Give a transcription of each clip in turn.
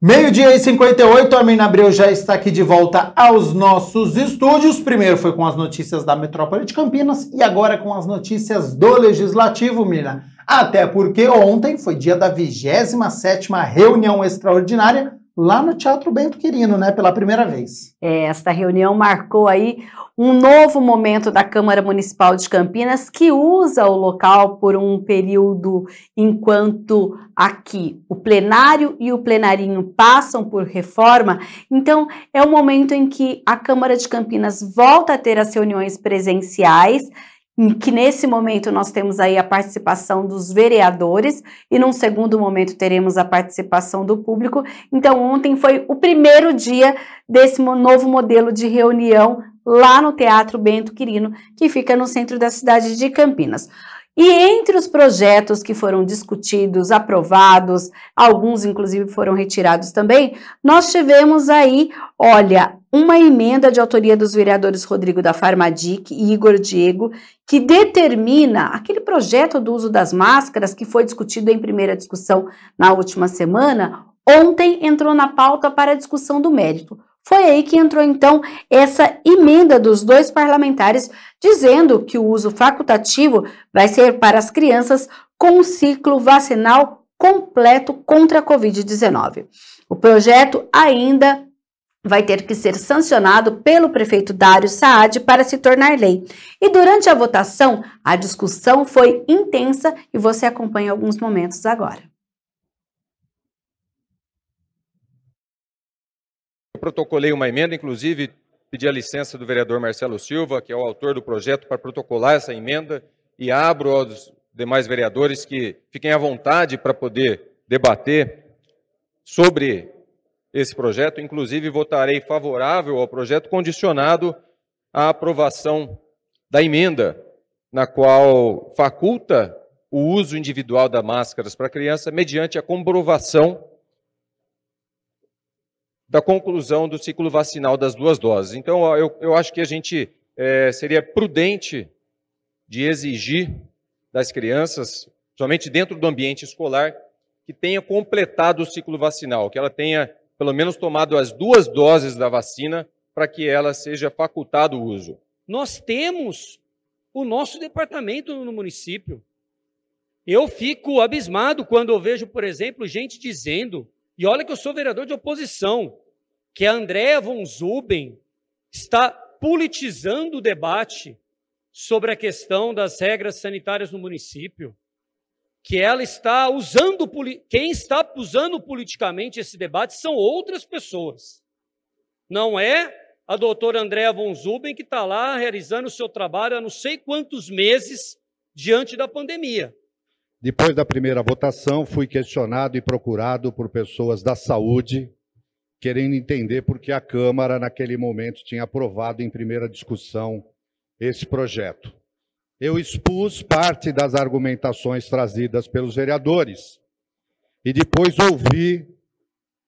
Meio-dia e 58, a Armin Abreu já está aqui de volta aos nossos estúdios. Primeiro foi com as notícias da Metrópole de Campinas e agora com as notícias do Legislativo, Mila. Até porque ontem foi dia da 27ª reunião extraordinária lá no Teatro Bento Quirino, né, pela primeira vez. Esta reunião marcou aí um novo momento da Câmara Municipal de Campinas, que usa o local por um período enquanto aqui o plenário e o plenarinho passam por reforma. Então, é o momento em que a Câmara de Campinas volta a ter as reuniões presenciais, em que nesse momento nós temos aí a participação dos vereadores e num segundo momento teremos a participação do público. Então ontem foi o primeiro dia desse novo modelo de reunião lá no Teatro Bento Quirino, que fica no centro da cidade de Campinas. E entre os projetos que foram discutidos, aprovados, alguns inclusive foram retirados também, nós tivemos aí, olha, uma emenda de autoria dos vereadores Rodrigo da Farmadic e Igor Diego, que determina aquele projeto do uso das máscaras que foi discutido em primeira discussão na última semana, ontem entrou na pauta para a discussão do mérito. Foi aí que entrou, então, essa emenda dos dois parlamentares, dizendo que o uso facultativo vai ser para as crianças com um ciclo vacinal completo contra a Covid-19. O projeto ainda vai ter que ser sancionado pelo prefeito Dário Saad para se tornar lei. E durante a votação, a discussão foi intensa e você acompanha alguns momentos agora. Eu protocolei uma emenda, inclusive pedi a licença do vereador Marcelo Silva, que é o autor do projeto, para protocolar essa emenda e abro aos demais vereadores que fiquem à vontade para poder debater sobre esse projeto. Inclusive votarei favorável ao projeto condicionado à aprovação da emenda, na qual faculta o uso individual das máscaras para criança mediante a comprovação da conclusão do ciclo vacinal das 2 doses. Então, eu acho que a gente seria prudente de exigir das crianças, somente dentro do ambiente escolar, que tenha completado o ciclo vacinal, que ela tenha pelo menos tomado as 2 doses da vacina para que ela seja facultado o uso. Nós temos o nosso departamento no município. Eu fico abismado quando eu vejo, por exemplo, gente dizendo, e olha que eu sou vereador de oposição, que a Andréa von Zuben está politizando o debate sobre a questão das regras sanitárias no município, que ela está usando, quem está usando politicamente esse debate são outras pessoas. Não é a doutora Andréa von Zuben que está lá realizando o seu trabalho há não sei quantos meses diante da pandemia. Depois da primeira votação, fui questionado e procurado por pessoas da saúde, querendo entender por que a Câmara, naquele momento, tinha aprovado em primeira discussão esse projeto. Eu expus parte das argumentações trazidas pelos vereadores e depois ouvi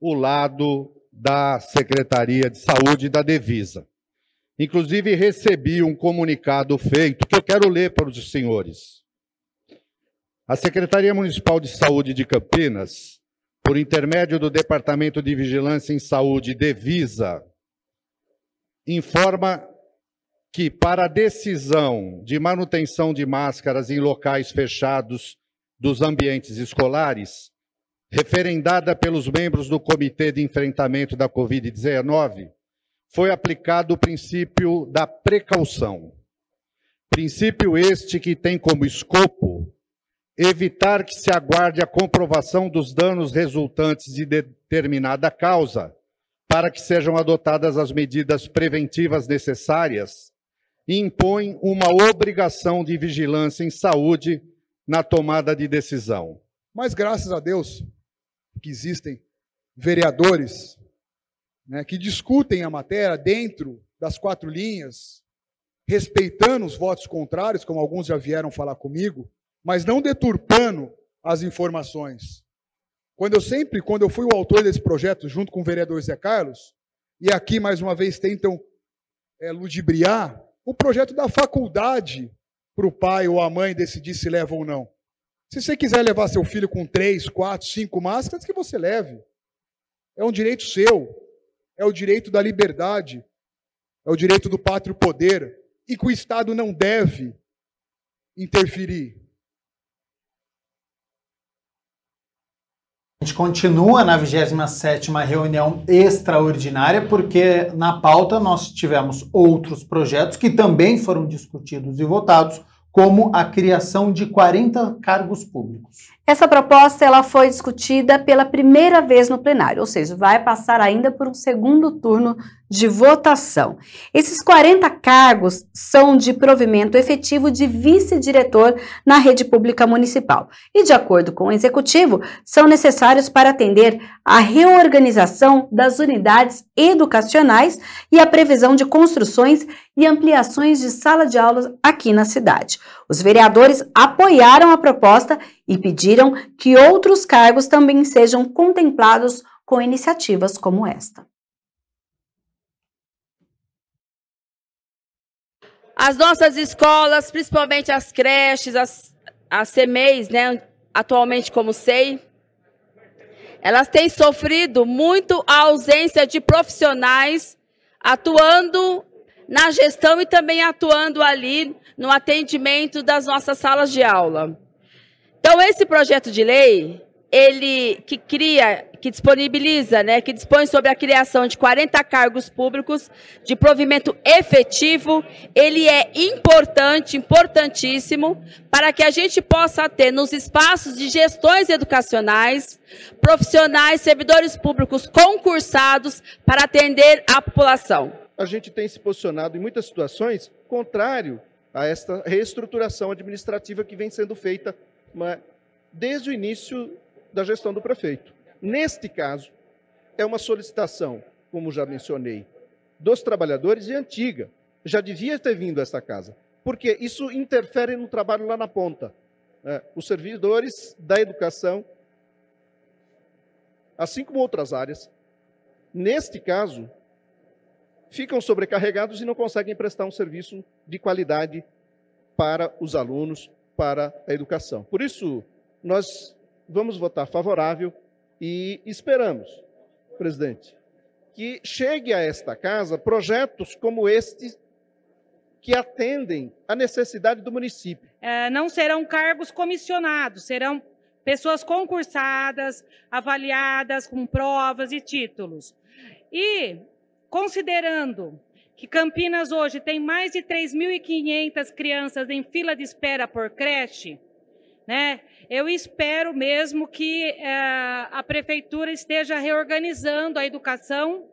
o lado da Secretaria de Saúde e da Devisa. Inclusive, recebi um comunicado feito, que eu quero ler para os senhores. A Secretaria Municipal de Saúde de Campinas, por intermédio do Departamento de Vigilância em Saúde, Devisa, informa que, para a decisão de manutenção de máscaras em locais fechados dos ambientes escolares, referendada pelos membros do Comitê de Enfrentamento da Covid-19, foi aplicado o princípio da precaução. Princípio este que tem como escopo evitar que se aguarde a comprovação dos danos resultantes de determinada causa, para que sejam adotadas as medidas preventivas necessárias, e impõe uma obrigação de vigilância em saúde na tomada de decisão. Mas graças a Deus que existem vereadores, né, que discutem a matéria dentro das 4 linhas, respeitando os votos contrários, como alguns já vieram falar comigo, mas não deturpando as informações. Quando eu fui o autor desse projeto, junto com o vereador Zé Carlos, e aqui mais uma vez tentam ludibriar, o projeto da faculdade para o pai ou a mãe decidir se leva ou não. Se você quiser levar seu filho com 3, 4, 5 máscaras, que você leve. É um direito seu, é o direito da liberdade, é o direito do pátrio poder, e que o Estado não deve interferir. A gente continua na 27ª reunião extraordinária, porque na pauta nós tivemos outros projetos que também foram discutidos e votados, como a criação de 40 cargos públicos. Essa proposta ela foi discutida pela primeira vez no plenário, ou seja, vai passar ainda por um segundo turno de votação. Esses 40 cargos são de provimento efetivo de vice-diretor na rede pública municipal e, de acordo com o executivo, são necessários para atender à reorganização das unidades educacionais e a previsão de construções e ampliações de sala de aulas aqui na cidade. Os vereadores apoiaram a proposta e pediram que outros cargos também sejam contemplados com iniciativas como esta. As nossas escolas, principalmente as creches, as CMEIs, né, atualmente como SEI, elas têm sofrido muito a ausência de profissionais atuando na gestão e também atuando ali no atendimento das nossas salas de aula. Então, esse projeto de lei, ele que disponibiliza, né, que dispõe sobre a criação de 40 cargos públicos de provimento efetivo, ele é importante, importantíssimo, para que a gente possa ter nos espaços de gestões educacionais, profissionais, servidores públicos concursados para atender a população. A gente tem se posicionado em muitas situações contrário a esta reestruturação administrativa que vem sendo feita desde o início da gestão do prefeito. Neste caso, é uma solicitação, como já mencionei, dos trabalhadores e antiga. Já devia ter vindo a esta casa, porque isso interfere no trabalho lá na ponta. Os servidores da educação, assim como outras áreas, neste caso, ficam sobrecarregados e não conseguem prestar um serviço de qualidade para os alunos, para a educação. Por isso, nós vamos votar favorável e esperamos, presidente, que chegue a esta casa projetos como este que atendem à necessidade do município. Não serão cargos comissionados, serão pessoas concursadas, avaliadas com provas e títulos. E, considerando que Campinas hoje tem mais de 3.500 crianças em fila de espera por creche, né? Eu espero mesmo que a prefeitura esteja reorganizando a educação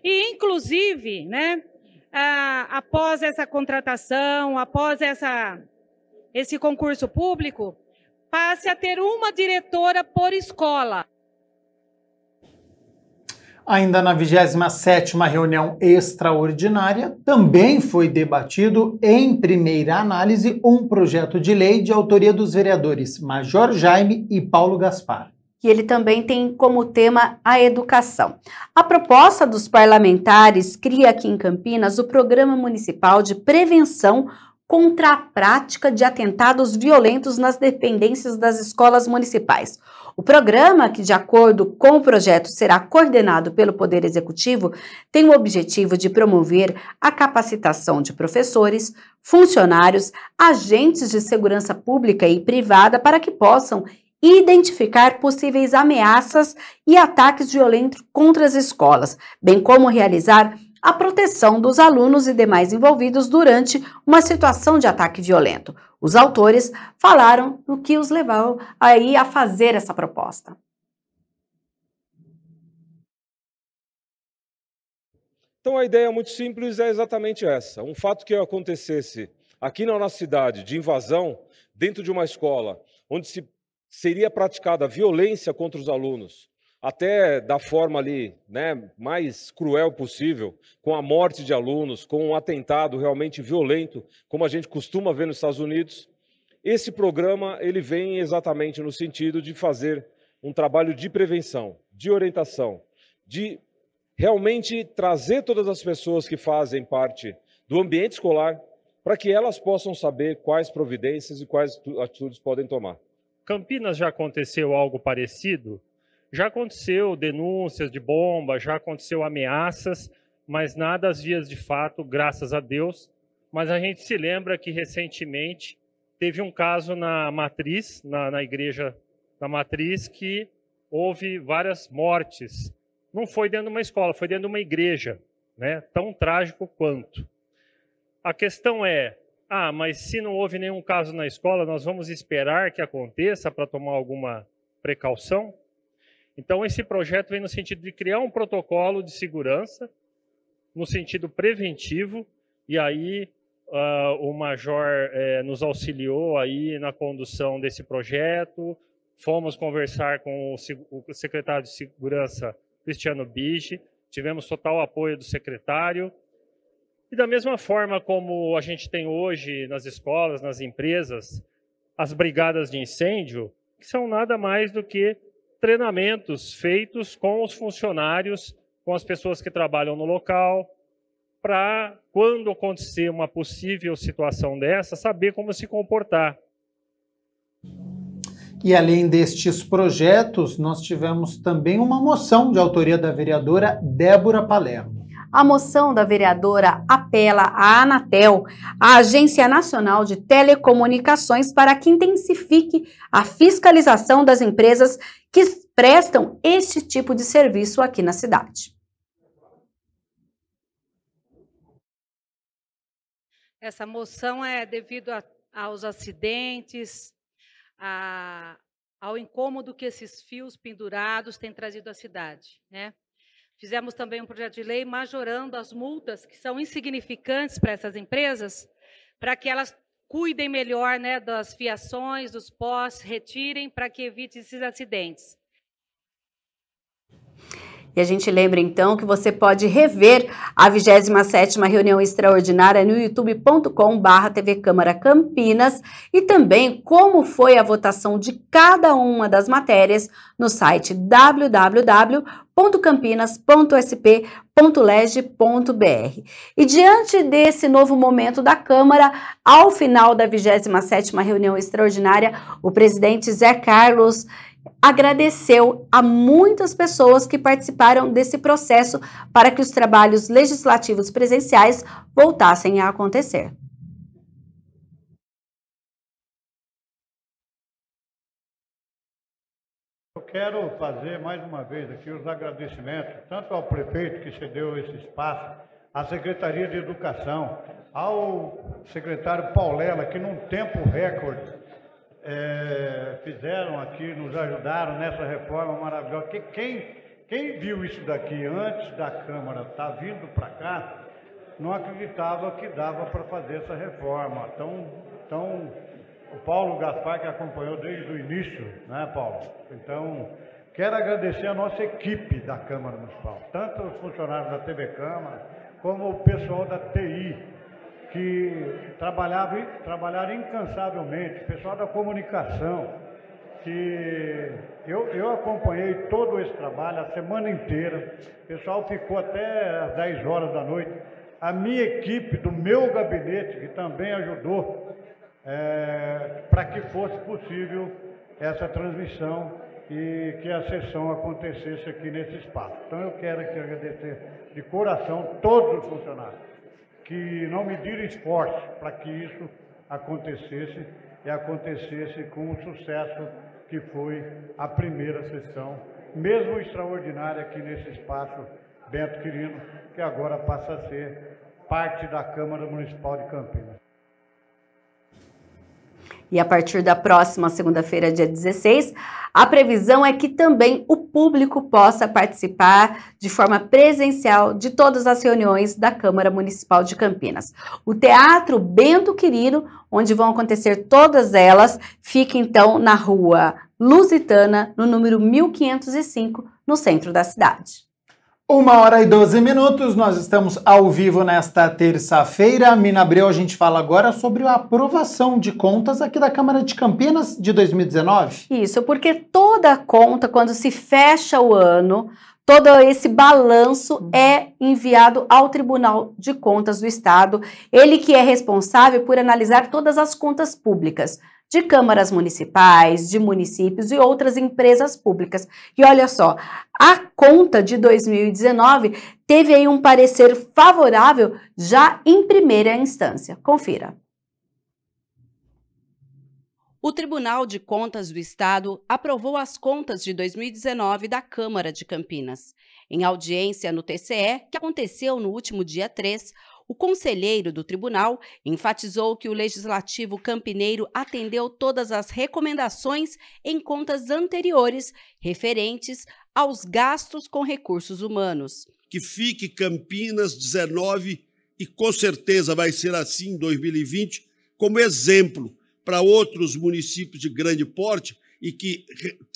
e, inclusive, né, após essa contratação, após esse concurso público, passe a ter uma diretora por escola. Ainda na 27ª reunião extraordinária, também foi debatido em primeira análise um projeto de lei de autoria dos vereadores Major Jaime e Paulo Gaspar. E ele também tem como tema a educação. A proposta dos parlamentares cria aqui em Campinas o Programa Municipal de Prevenção contra a prática de atentados violentos nas dependências das escolas municipais. O programa, que de acordo com o projeto será coordenado pelo Poder Executivo, tem o objetivo de promover a capacitação de professores, funcionários, agentes de segurança pública e privada para que possam identificar possíveis ameaças e ataques violentos contra as escolas, bem como realizar a proteção dos alunos e demais envolvidos durante uma situação de ataque violento. Os autores falaram do que os levou aí a fazer essa proposta. Então a ideia muito simples é exatamente essa. Um fato que acontecesse aqui na nossa cidade de invasão dentro de uma escola, onde seria praticada violência contra os alunos, até da forma ali, né, mais cruel possível, com a morte de alunos, com um atentado realmente violento, como a gente costuma ver nos Estados Unidos. Esse programa ele vem exatamente no sentido de fazer um trabalho de prevenção, de orientação, de realmente trazer todas as pessoas que fazem parte do ambiente escolar para que elas possam saber quais providências e quais atitudes podem tomar. Campinas já aconteceu algo parecido? Já aconteceu denúncias de bomba, já aconteceu ameaças, mas nada às vias de fato, graças a Deus. Mas a gente se lembra que recentemente teve um caso na Matriz, na igreja da Matriz, que houve várias mortes. Não foi dentro de uma escola, foi dentro de uma igreja, né? Tão trágico quanto. A questão é, mas se não houve nenhum caso na escola, nós vamos esperar que aconteça para tomar alguma precaução? Então, esse projeto vem no sentido de criar um protocolo de segurança, no sentido preventivo, e aí o Major nos auxiliou aí na condução desse projeto, fomos conversar com o secretário de Segurança, Cristiano Bige, tivemos total apoio do secretário, e da mesma forma como a gente tem hoje nas escolas, nas empresas, as brigadas de incêndio, que são nada mais do que treinamentos feitos com os funcionários, com as pessoas que trabalham no local, para, quando acontecer uma possível situação dessa, saber como se comportar. E além destes projetos, nós tivemos também uma moção de autoria da vereadora Débora Palermo. A moção da vereadora apela à Anatel, a Agência Nacional de Telecomunicações, para que intensifique a fiscalização das empresas que prestam este tipo de serviço aqui na cidade. Essa moção é devido aos acidentes, ao incômodo que esses fios pendurados têm trazido à cidade, né? Fizemos também um projeto de lei majorando as multas que são insignificantes para essas empresas, para que elas cuidem melhor, né, das fiações, dos postes, retirem para que evite esses acidentes. E a gente lembra, então, que você pode rever a 27ª reunião extraordinária no youtube.com/TV Câmara Campinas e também como foi a votação de cada uma das matérias no site www.campinas.sp.leg.br. E diante desse novo momento da Câmara, ao final da 27ª reunião extraordinária, o presidente Zé Carlos agradeceu a muitas pessoas que participaram desse processo para que os trabalhos legislativos presenciais voltassem a acontecer. Eu quero fazer mais uma vez aqui os agradecimentos, tanto ao prefeito que cedeu esse espaço, à Secretaria de Educação, ao secretário Paulela, que num tempo recorde fizeram aqui, nos ajudaram nessa reforma maravilhosa. Quem viu isso daqui antes da Câmara estar vindo para cá, não acreditava que dava para fazer essa reforma. Então, o Paulo Gaspar, que acompanhou desde o início, né, Paulo? Então, quero agradecer a nossa equipe da Câmara Municipal, tanto os funcionários da TV Câmara, como o pessoal da TI, que trabalharam incansavelmente, o pessoal da comunicação, que eu acompanhei todo esse trabalho a semana inteira, o pessoal ficou até às 10 horas da noite, a minha equipe do meu gabinete, que também ajudou para que fosse possível essa transmissão e que a sessão acontecesse aqui nesse espaço. Então eu quero aqui agradecer de coração todos os funcionários que não mediram esforço para que isso acontecesse e acontecesse com o sucesso que foi a primeira sessão, mesmo extraordinária aqui nesse espaço Bento Quirino, que agora passa a ser parte da Câmara Municipal de Campinas. E a partir da próxima segunda-feira, dia 16, a previsão é que também o público possa participar de forma presencial de todas as reuniões da Câmara Municipal de Campinas. O Teatro Bento Quirino, onde vão acontecer todas elas, fica então na Rua Lusitana, no número 1505, no centro da cidade. 1h12, nós estamos ao vivo nesta terça-feira. Mina Abreu, a gente fala agora sobre a aprovação de contas aqui da Câmara de Campinas de 2019. Isso, porque toda conta, quando se fecha o ano, todo esse balanço é enviado ao Tribunal de Contas do Estado, ele que é responsável por analisar todas as contas públicas de câmaras municipais, de municípios e outras empresas públicas. E olha só, a conta de 2019 teve aí um parecer favorável já em primeira instância. Confira. O Tribunal de Contas do Estado aprovou as contas de 2019 da Câmara de Campinas. Em audiência no TCE, que aconteceu no último dia 3, o conselheiro do tribunal enfatizou que o Legislativo campineiro atendeu todas as recomendações em contas anteriores referentes aos gastos com recursos humanos. Que fique Campinas 19, e com certeza vai ser assim em 2020, como exemplo para outros municípios de grande porte e que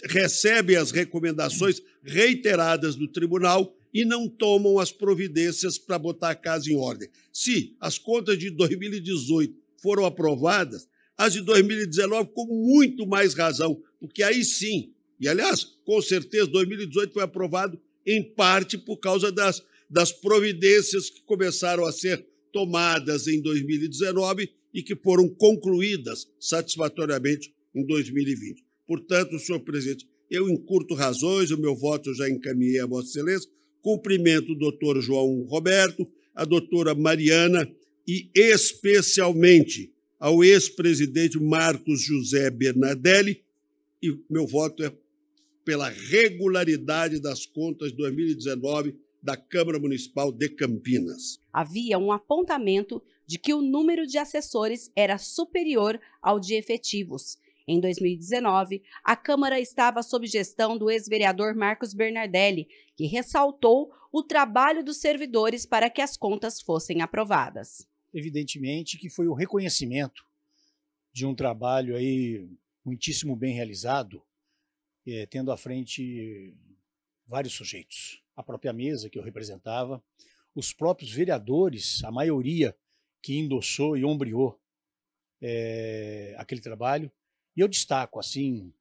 recebem as recomendações reiteradas do tribunal e não tomam as providências para botar a casa em ordem. Se as contas de 2018 foram aprovadas, as de 2019 com muito mais razão, porque aí sim, e aliás, com certeza 2018 foi aprovado em parte por causa das providências que começaram a ser tomadas em 2019 e que foram concluídas satisfatoriamente em 2020. Portanto, senhor presidente, eu encurto razões, o meu voto eu já encaminhei a Vossa Excelência, cumprimento o doutor João Roberto, a doutora Mariana e especialmente ao ex-presidente Marcos José Bernardelli, e meu voto é pela regularidade das contas de 2019 da Câmara Municipal de Campinas. Havia um apontamento de que o número de assessores era superior ao de efetivos. Em 2019, a Câmara estava sob gestão do ex-vereador Marcos Bernardelli, que ressaltou o trabalho dos servidores para que as contas fossem aprovadas. Evidentemente que foi o reconhecimento de um trabalho aí muitíssimo bem realizado, tendo à frente vários sujeitos. A própria mesa que eu representava, os próprios vereadores, a maioria que endossou e ombreou aquele trabalho. E eu destaco, assim,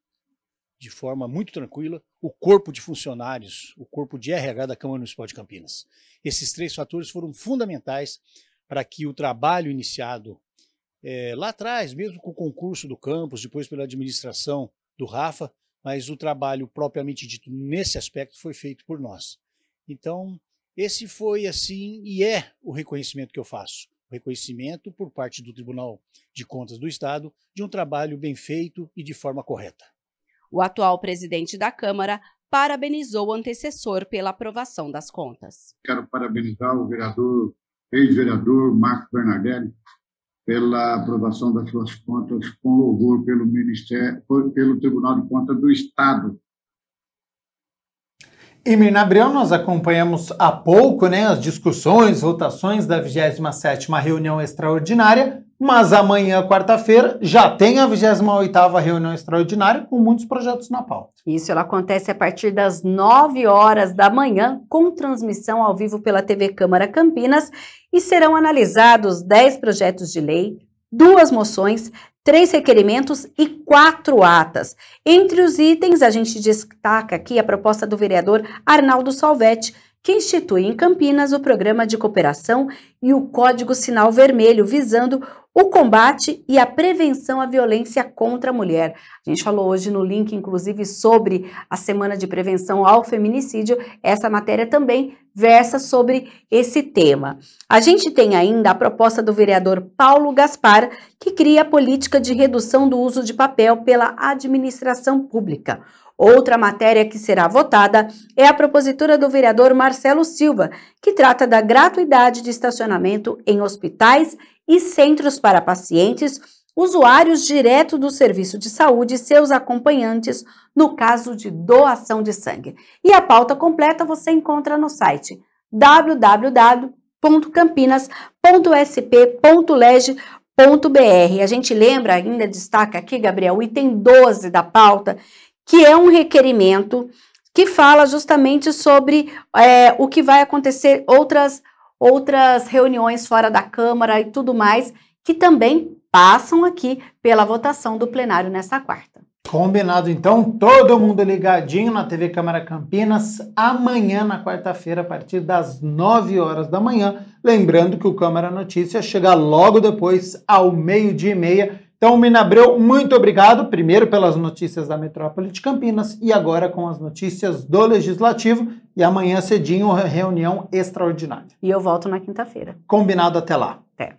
de forma muito tranquila, o corpo de funcionários, o corpo de RH da Câmara Municipal de Campinas. Esses 3 fatores foram fundamentais para que o trabalho iniciado lá atrás, mesmo com o concurso do campus, depois pela administração do Rafa, mas o trabalho propriamente dito nesse aspecto foi feito por nós. Então, esse foi, assim, e é o reconhecimento que eu faço. O reconhecimento por parte do Tribunal de Contas do Estado de um trabalho bem feito e de forma correta. O atual presidente da Câmara parabenizou o antecessor pela aprovação das contas. Quero parabenizar o vereador, ex-vereador Marcos Bernardelli pela aprovação das suas contas com louvor pelo Tribunal de Contas do Estado. E, Mirna Abreu, nós acompanhamos há pouco, né, as discussões, votações da 27ª reunião extraordinária, mas amanhã, quarta-feira, já tem a 28ª reunião extraordinária com muitos projetos na pauta. Isso, ela acontece a partir das 9 horas da manhã, com transmissão ao vivo pela TV Câmara Campinas, e serão analisados 10 projetos de lei, 2 moções, 3 requerimentos e 4 atas. Entre os itens, a gente destaca aqui a proposta do vereador Arnaldo Salvetti, que institui em Campinas o Programa de Cooperação e o Código Sinal Vermelho, visando o combate e a prevenção à violência contra a mulher. A gente falou hoje no link, inclusive, sobre a Semana de Prevenção ao Feminicídio. Essa matéria também versa sobre esse tema. A gente tem ainda a proposta do vereador Paulo Gaspar, que cria a política de redução do uso de papel pela administração pública. Outra matéria que será votada é a propositura do vereador Marcelo Silva, que trata da gratuidade de estacionamento em hospitais e centros para pacientes, usuários direto do serviço de saúde e seus acompanhantes no caso de doação de sangue. E a pauta completa você encontra no site www.campinas.sp.leg.br. A gente lembra, ainda destaca aqui, Gabriel, o item 12 da pauta, que é um requerimento que fala justamente sobre o que vai acontecer, outras reuniões fora da Câmara e tudo mais, que também passam aqui pela votação do plenário nesta quarta. Combinado, então, todo mundo ligadinho na TV Câmara Campinas, amanhã, na quarta-feira, a partir das 9 horas da manhã. Lembrando que o Câmara Notícias chega logo depois, ao 12h30. Então, Mina Abreu, muito obrigado, primeiro pelas notícias da Metrópole de Campinas e agora com as notícias do Legislativo. E amanhã cedinho, reunião extraordinária. E eu volto na quinta-feira. Combinado, até lá. Até.